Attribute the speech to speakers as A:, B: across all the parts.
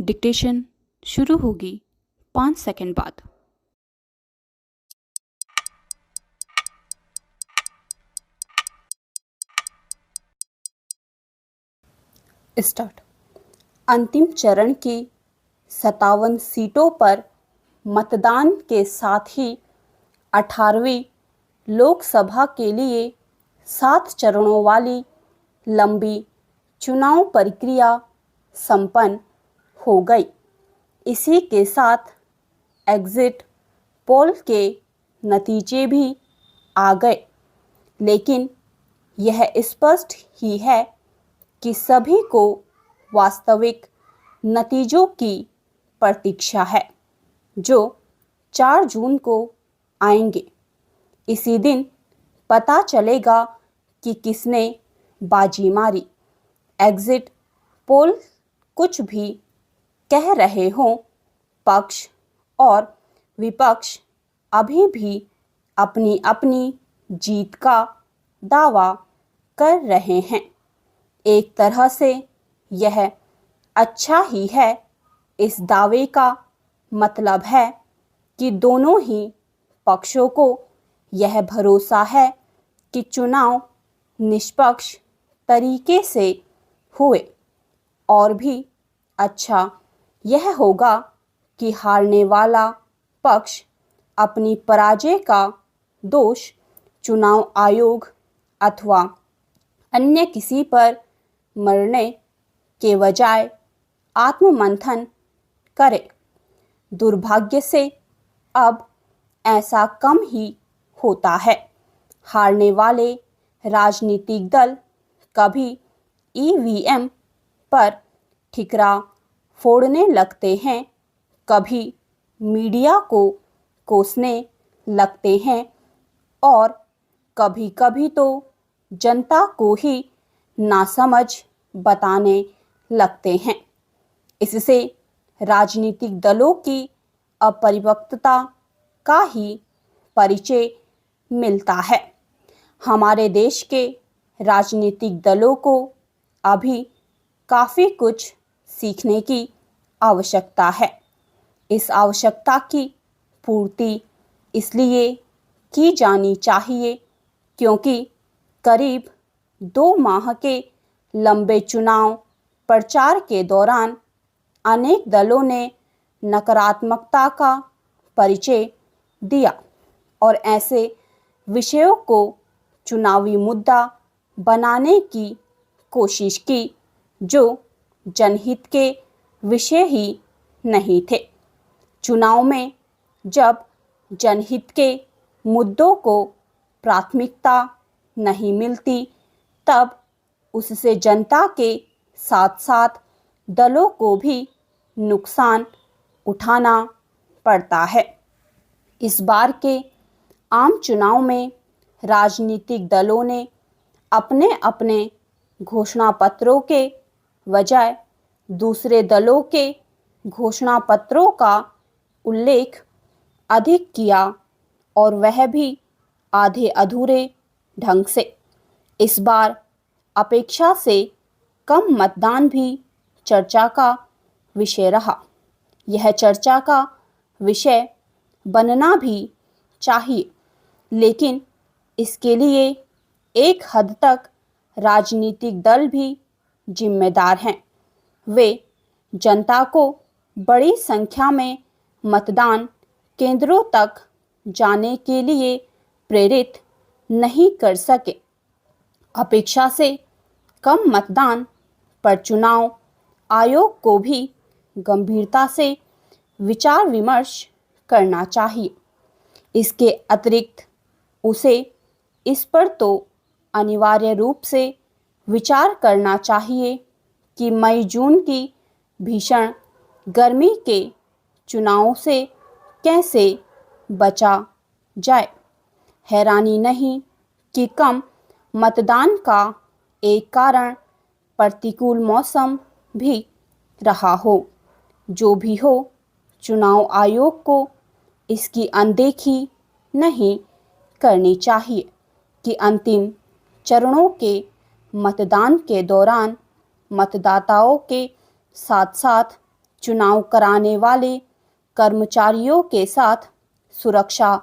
A: Dictation शुरू होगी 5 second बाद।
B: स्टार्ट। अंतिम चरण की 57 सीटों पर मतदान के साथ ही 18वीं लोकसभा के लिए 7 चरणों वाली लंबी चुनाव प्रक्रिया संपन्न हो गई। इसी के साथ एग्जिट पोल के नतीजे भी आ गए, लेकिन यह स्पष्ट ही है कि सभी को वास्तविक नतीजों की प्रतीक्षा है, जो 4 जून को आएंगे। इसी दिन पता चलेगा कि किसने बाजी मारी। एग्जिट पोल कुछ भी कह रहे हों, पक्ष और विपक्ष अभी भी अपनी अपनी जीत का दावा कर रहे हैं। एक तरह से यह अच्छा ही है। इस दावे का मतलब है कि दोनों ही पक्षों को यह भरोसा है कि चुनाव निष्पक्ष तरीके से हुए। और भी अच्छा यह होगा कि हारने वाला पक्ष अपनी पराजय का दोष चुनाव आयोग अथवा अन्य किसी पर मरने के बजाय आत्ममंथन करे। दुर्भाग्य से अब ऐसा कम ही होता है। हारने वाले राजनीतिक दल कभी ईवीएम पर ठिकरा फोड़ने लगते हैं, कभी मीडिया को कोसने लगते हैं और कभी कभी तो जनता को ही नासमझ बताने लगते हैं। इससे राजनीतिक दलों की अपरिपक्वता का ही परिचय मिलता है। हमारे देश के राजनीतिक दलों को अभी काफ़ी कुछ सीखने की आवश्यकता है। इस आवश्यकता की पूर्ति इसलिए की जानी चाहिए क्योंकि करीब 2 माह के लंबे चुनाव प्रचार के दौरान अनेक दलों ने नकारात्मकता का परिचय दिया और ऐसे विषयों को चुनावी मुद्दा बनाने की कोशिश की जो जनहित के विषय ही नहीं थे। चुनाव में जब जनहित के मुद्दों को प्राथमिकता नहीं मिलती, तब उससे जनता के साथ साथ दलों को भी नुकसान उठाना पड़ता है। इस बार के आम चुनाव में राजनीतिक दलों ने अपने अपने घोषणा पत्रों के बजाय दूसरे दलों के घोषणा पत्रों का उल्लेख अधिक किया और वह भी आधे अधूरे ढंग से। इस बार अपेक्षा से कम मतदान भी चर्चा का विषय रहा। यह चर्चा का विषय बनना भी चाहिए, लेकिन इसके लिए एक हद तक राजनीतिक दल भी जिम्मेदार हैं। वे जनता को बड़ी संख्या में मतदान केंद्रों तक जाने के लिए प्रेरित नहीं कर सके। अपेक्षा से कम मतदान पर चुनाव आयोग को भी गंभीरता से विचार विमर्श करना चाहिए। इसके अतिरिक्त उसे इस पर तो अनिवार्य रूप से विचार करना चाहिए कि मई जून की भीषण गर्मी के चुनाव से कैसे बचा जाए। हैरानी नहीं कि कम मतदान का एक कारण प्रतिकूल मौसम भी रहा हो। जो भी हो, चुनाव आयोग को इसकी अनदेखी नहीं करनी चाहिए कि अंतिम चरणों के मतदान के दौरान मतदाताओं के साथ साथ चुनाव कराने वाले कर्मचारियों के साथ सुरक्षा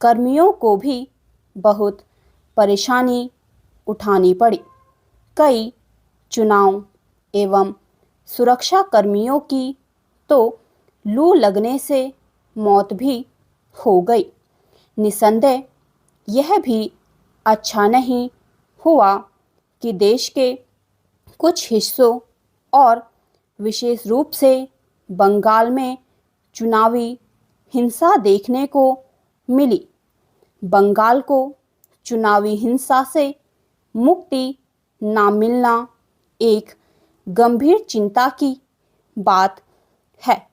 B: कर्मियों को भी बहुत परेशानी उठानी पड़ी। कई चुनाव एवं सुरक्षा कर्मियों की तो लू लगने से मौत भी हो गई। निसंदेह यह भी अच्छा नहीं हुआ कि देश के कुछ हिस्सों और विशेष रूप से बंगाल में चुनावी हिंसा देखने को मिली। बंगाल को चुनावी हिंसा से मुक्ति ना मिलना एक गंभीर चिंता की बात है।